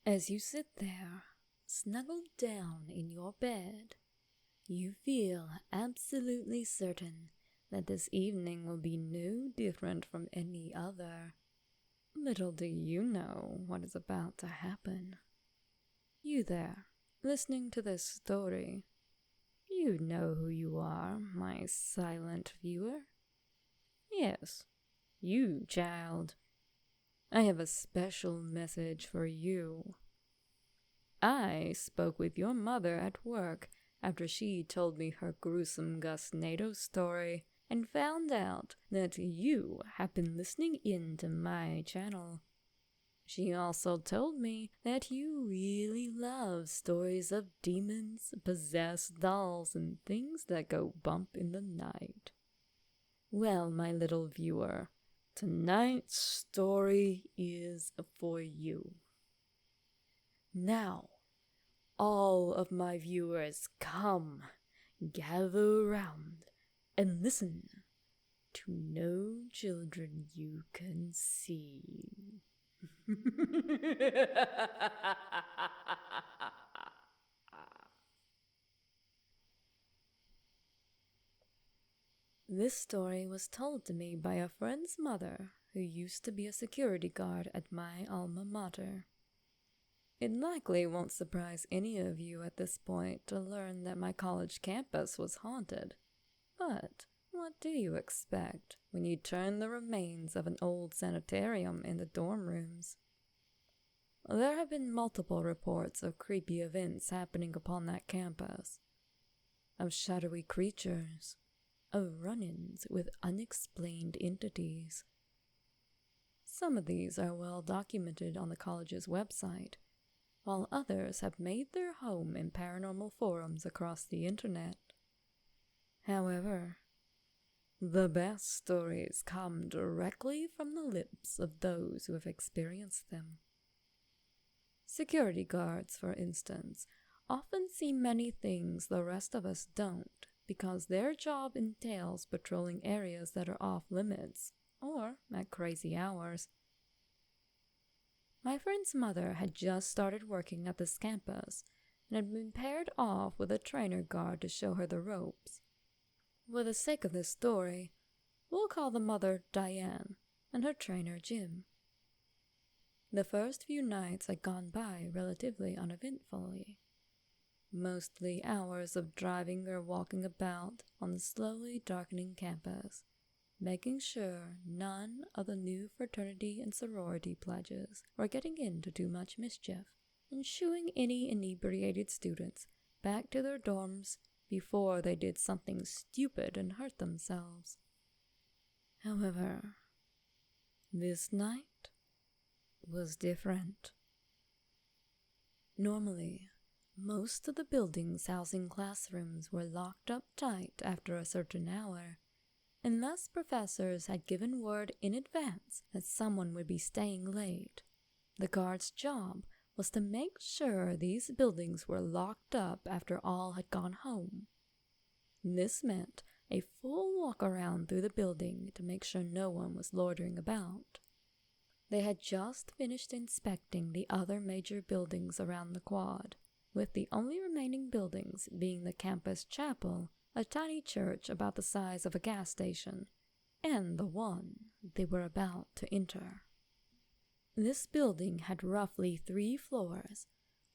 As you sit there, snuggled down in your bed, you feel absolutely certain that this evening will be no different from any other. Little do you know what is about to happen. You there, listening to this story, you know who you are, my silent viewer. Yes, you, child. I have a special message for you. I spoke with your mother at work after she told me her gruesome Gusnado story and found out that you have been listening in to my channel. She also told me that you really love stories of demons, possessed dolls, and things that go bump in the night. Well, my little viewer, tonight's story is for you. Now, all of my viewers, come, gather around, and listen to No Children You Can See. This story was told to me by a friend's mother who used to be a security guard at my alma mater. It likely won't surprise any of you at this point to learn that my college campus was haunted. But what do you expect when you turn the remains of an old sanitarium in the dorm rooms? There have been multiple reports of creepy events happening upon that campus, of shadowy creatures, of run-ins with unexplained entities. Some of these are well documented on the college's website, while others have made their home in paranormal forums across the internet. However, the best stories come directly from the lips of those who have experienced them. Security guards, for instance, often see many things the rest of us don't because their job entails patrolling areas that are off limits or at crazy hours. My friend's mother had just started working at this campus and had been paired off with a trainer guard to show her the ropes. For the sake of this story, we'll call the mother Diane and her trainer Jim. The first few nights had gone by relatively uneventfully. Mostly hours of driving or walking about on the slowly darkening campus, making sure none of the new fraternity and sorority pledges were getting into too much mischief, and shooing any inebriated students back to their dorms before they did something stupid and hurt themselves. However, this night was different. Normally, most of the buildings housing classrooms were locked up tight after a certain hour, unless professors had given word in advance that someone would be staying late. The guard's job was to make sure these buildings were locked up after all had gone home. This meant a full walk around through the building to make sure no one was loitering about. They had just finished inspecting the other major buildings around the quad, with the only remaining buildings being the campus chapel, a tiny church about the size of a gas station, and the one they were about to enter. This building had roughly 3 floors,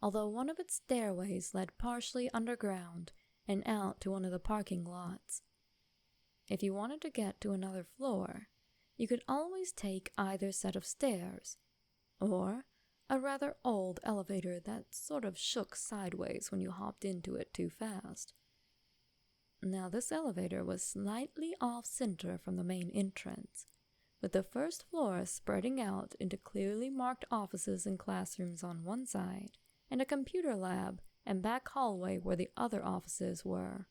although one of its stairways led partially underground and out to one of the parking lots. If you wanted to get to another floor, you could always take either set of stairs, or a rather old elevator that sort of shook sideways when you hopped into it too fast. Now, this elevator was slightly off-center from the main entrance, with the first floor spreading out into clearly marked offices and classrooms on one side, and a computer lab and back hallway where the other offices were,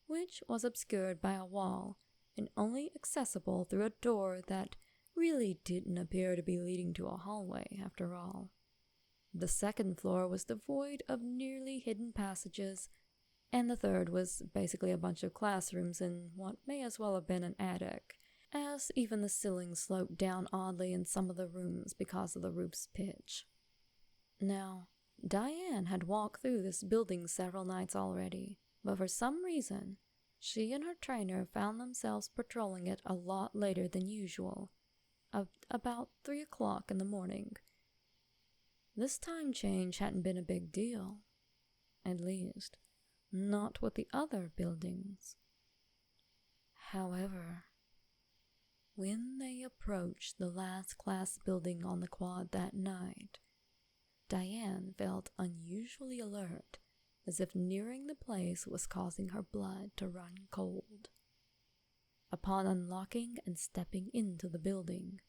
which was obscured by a wall and only accessible through a door that really didn't appear to be leading to a hallway after all. The second floor was devoid of nearly hidden passages, and the third was basically a bunch of classrooms in what may as well have been an attic, as even the ceiling sloped down oddly in some of the rooms because of the roof's pitch. Now, Diane had walked through this building several nights already, but for some reason, she and her trainer found themselves patrolling it a lot later than usual, about 3 o'clock in the morning. This time change hadn't been a big deal, at least, not with the other buildings. However, when they approached the last class building on the quad that night, Diane felt unusually alert, as if nearing the place was causing her blood to run cold. Upon unlocking and stepping into the building,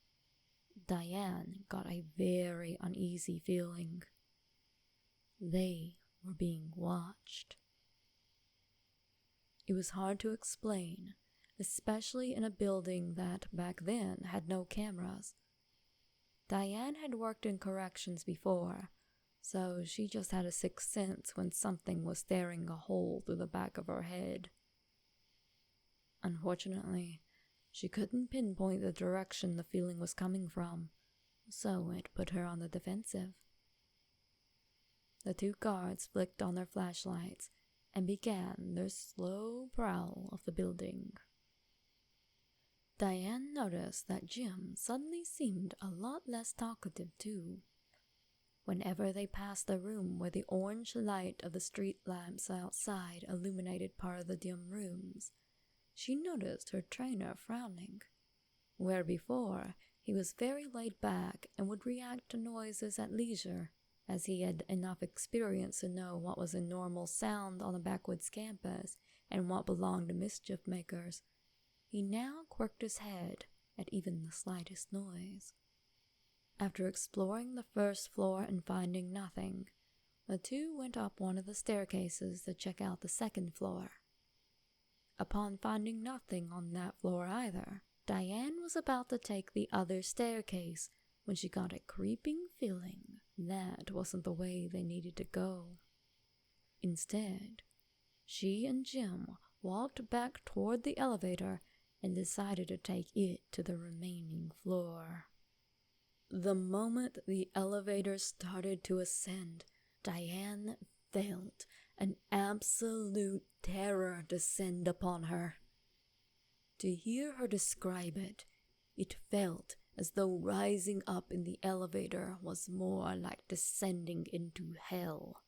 Diane got a very uneasy feeling. They were being watched. It was hard to explain, especially in a building that back then had no cameras. Diane had worked in corrections before, so she just had a sixth sense when something was staring a hole through the back of her head. Unfortunately, she couldn't pinpoint the direction the feeling was coming from, so it put her on the defensive. The two guards flicked on their flashlights and began their slow prowl of the building. Diane noticed that Jim suddenly seemed a lot less talkative too. Whenever they passed the room where the orange light of the street lamps outside illuminated part of the dim rooms, she noticed her trainer frowning, where before he was very laid back and would react to noises at leisure, as he had enough experience to know what was a normal sound on a backwoods campus and what belonged to mischief makers. He now quirked his head at even the slightest noise. After exploring the first floor and finding nothing, the two went up one of the staircases to check out the second floor. Upon finding nothing on that floor either, Diane was about to take the other staircase when she got a creeping feeling that wasn't the way they needed to go. Instead, she and Jim walked back toward the elevator and decided to take it to the remaining floor. The moment the elevator started to ascend, Diane felt an absolute terror descend upon her. To hear her describe it, it felt as though rising up in the elevator was more like descending into hell.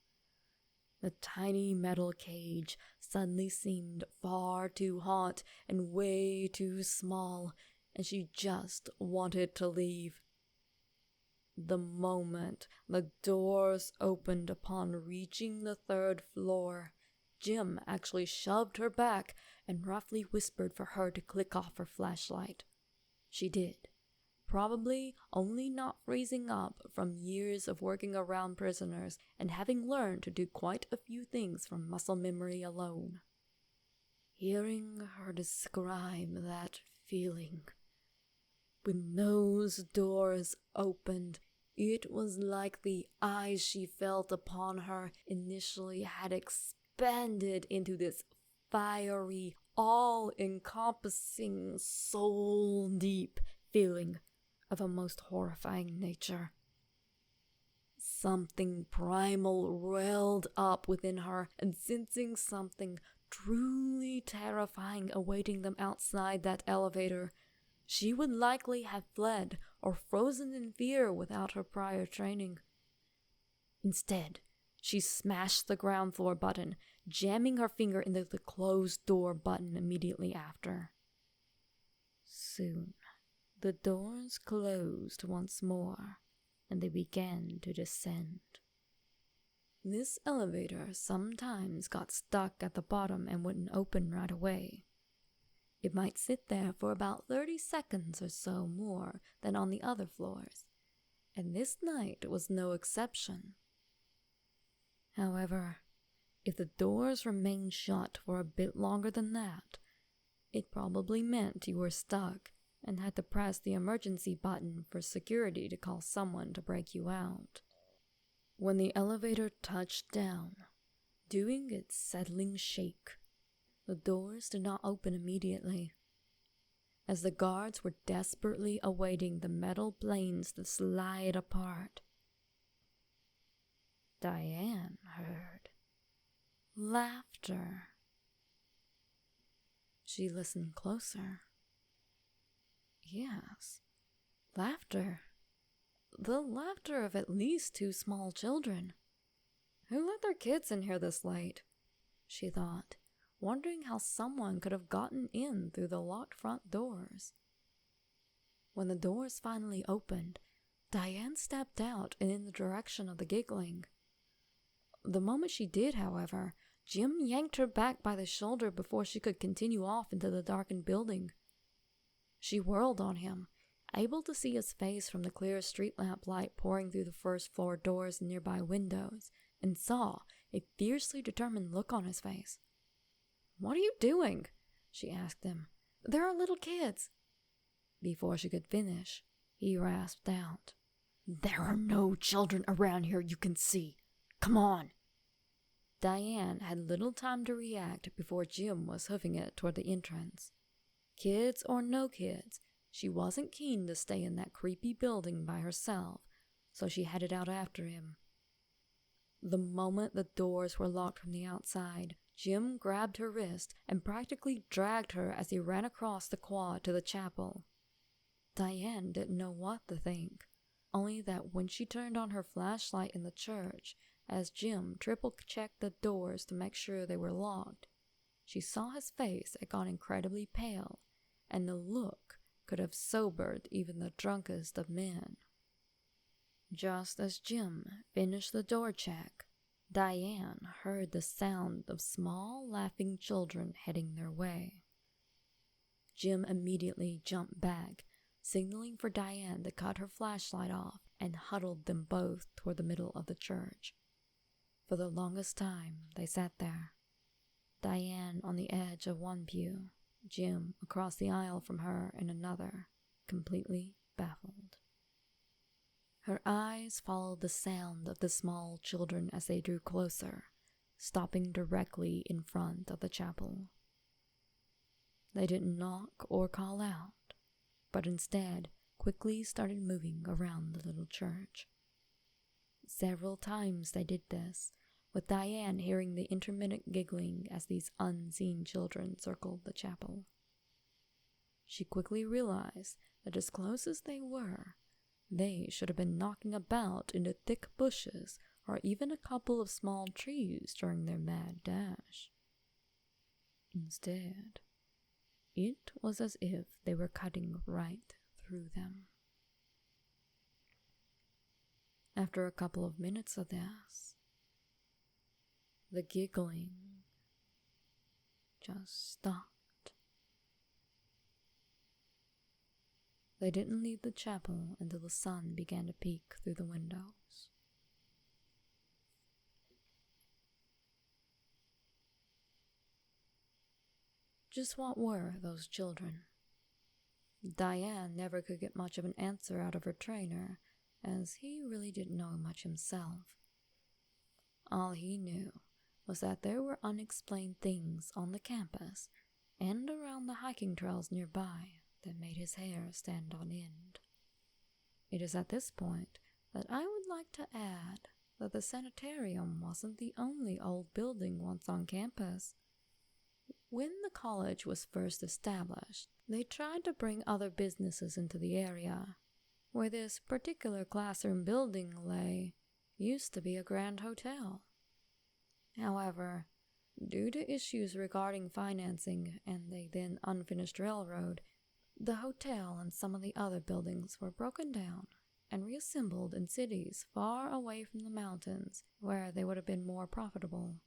The tiny metal cage suddenly seemed far too hot and way too small, and she just wanted to leave. The moment the doors opened upon reaching the third floor, Jim actually shoved her back and roughly whispered for her to click off her flashlight. She did, probably only not freezing up from years of working around prisoners and having learned to do quite a few things from muscle memory alone. Hearing her describe that feeling, when those doors opened, it was like the eyes she felt upon her initially had expanded into this fiery, all-encompassing, soul-deep feeling of a most horrifying nature. Something primal welled up within her, and sensing something truly terrifying awaiting them outside that elevator, she would likely have fled or frozen in fear without her prior training. Instead, she smashed the ground floor button, jamming her finger into the closed door button immediately after. Soon, the doors closed once more, and they began to descend. This elevator sometimes got stuck at the bottom and wouldn't open right away. It might sit there for about 30 seconds or so more than on the other floors, and this night was no exception. However, if the doors remained shut for a bit longer than that, it probably meant you were stuck and had to press the emergency button for security to call someone to break you out. When the elevator touched down, doing its settling shake, the doors did not open immediately. As the guards were desperately awaiting the metal planes to slide apart, Diane heard laughter. She listened closer. Yes, laughter. The laughter of at least 2 small children. Who let their kids in here this late? She thought, wondering how someone could have gotten in through the locked front doors. When the doors finally opened, Diane stepped out and in the direction of the giggling. The moment she did, however, Jim yanked her back by the shoulder before she could continue off into the darkened building. She whirled on him, able to see his face from the clear street lamp light pouring through the first floor doors and nearby windows, and saw a fiercely determined look on his face. "What are you doing?" she asked him. "There are little kids." Before she could finish, he rasped out, "There are no children around here you can see. Come on." Diane had little time to react before Jim was hoofing it toward the entrance. Kids or no kids, she wasn't keen to stay in that creepy building by herself, so she headed out after him. The moment the doors were locked from the outside, Jim grabbed her wrist and practically dragged her as he ran across the quad to the chapel. Diane didn't know what to think, only that when she turned on her flashlight in the church, as Jim triple-checked the doors to make sure they were locked, she saw his face had gone incredibly pale, and the look could have sobered even the drunkest of men. Just as Jim finished the door check, Diane heard the sound of small laughing children heading their way. Jim immediately jumped back, signaling for Diane to cut her flashlight off, and huddled them both toward the middle of the church. For the longest time, they sat there. Diane on the edge of one pew, Jim across the aisle from her in another, completely baffled. Her eyes followed the sound of the small children as they drew closer, stopping directly in front of the chapel. They didn't knock or call out, but instead quickly started moving around the little church. Several times they did this, with Diane hearing the intermittent giggling as these unseen children circled the chapel. She quickly realized that as close as they were, they should have been knocking about into thick bushes or even a couple of small trees during their mad dash. Instead, it was as if they were cutting right through them. After a couple of minutes of this, the giggling just stopped. They didn't leave the chapel until the sun began to peek through the windows. Just what were those children? Diane never could get much of an answer out of her trainer, as he really didn't know much himself. All he knew was that there were unexplained things on the campus and around the hiking trails nearby that made his hair stand on end. It is at this point that I would like to add that the sanitarium wasn't the only old building once on campus. When the college was first established, they tried to bring other businesses into the area. Where this particular classroom building lay used to be a grand hotel. However, due to issues regarding financing and a then unfinished railroad, the hotel and some of the other buildings were broken down and reassembled in cities far away from the mountains where they would have been more profitable.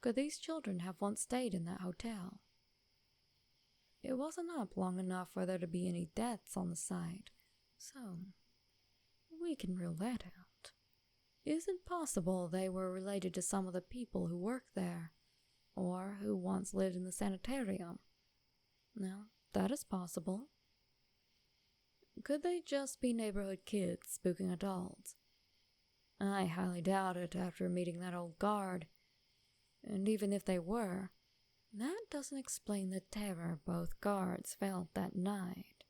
Could these children have once stayed in that hotel? It wasn't up long enough for there to be any deaths on the site, so we can rule that out. Is it possible they were related to some of the people who worked there, or who once lived in the sanitarium? Now, that is possible. Could they just be neighborhood kids spooking adults? I highly doubt it after meeting that old guard, and even if they were, that doesn't explain the terror both guards felt that night.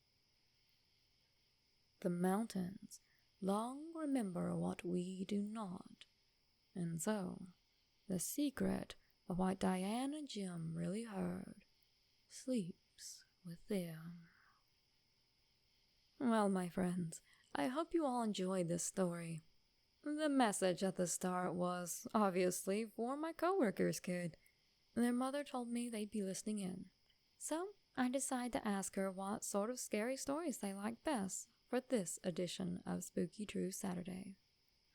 The mountains long remember what we do not. And so, the secret of what Diane and Jim really heard sleeps with them. Well, my friends, I hope you all enjoyed this story. The message at the start was, obviously, for my coworkers' kid. Their mother told me they'd be listening in. So, I decided to ask her what sort of scary stories they like best for this edition of Spooky True Saturday.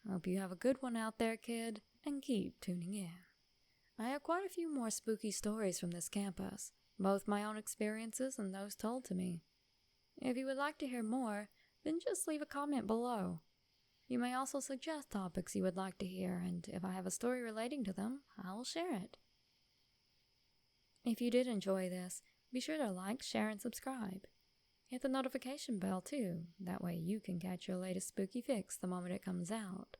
Hope you have a good one out there, kid, and keep tuning in. I have quite a few more spooky stories from this campus, both my own experiences and those told to me. If you would like to hear more, then just leave a comment below. You may also suggest topics you would like to hear, and if I have a story relating to them, I will share it. If you did enjoy this, be sure to like, share, and subscribe. Hit the notification bell too, that way you can catch your latest spooky fix the moment it comes out.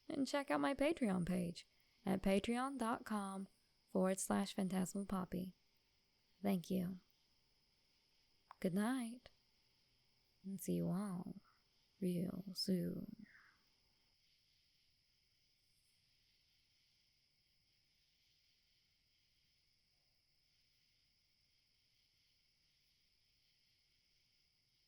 And check out my Patreon page at patreon.com/Phantasmal Poppy. Thank you. Good night. And see you all real soon.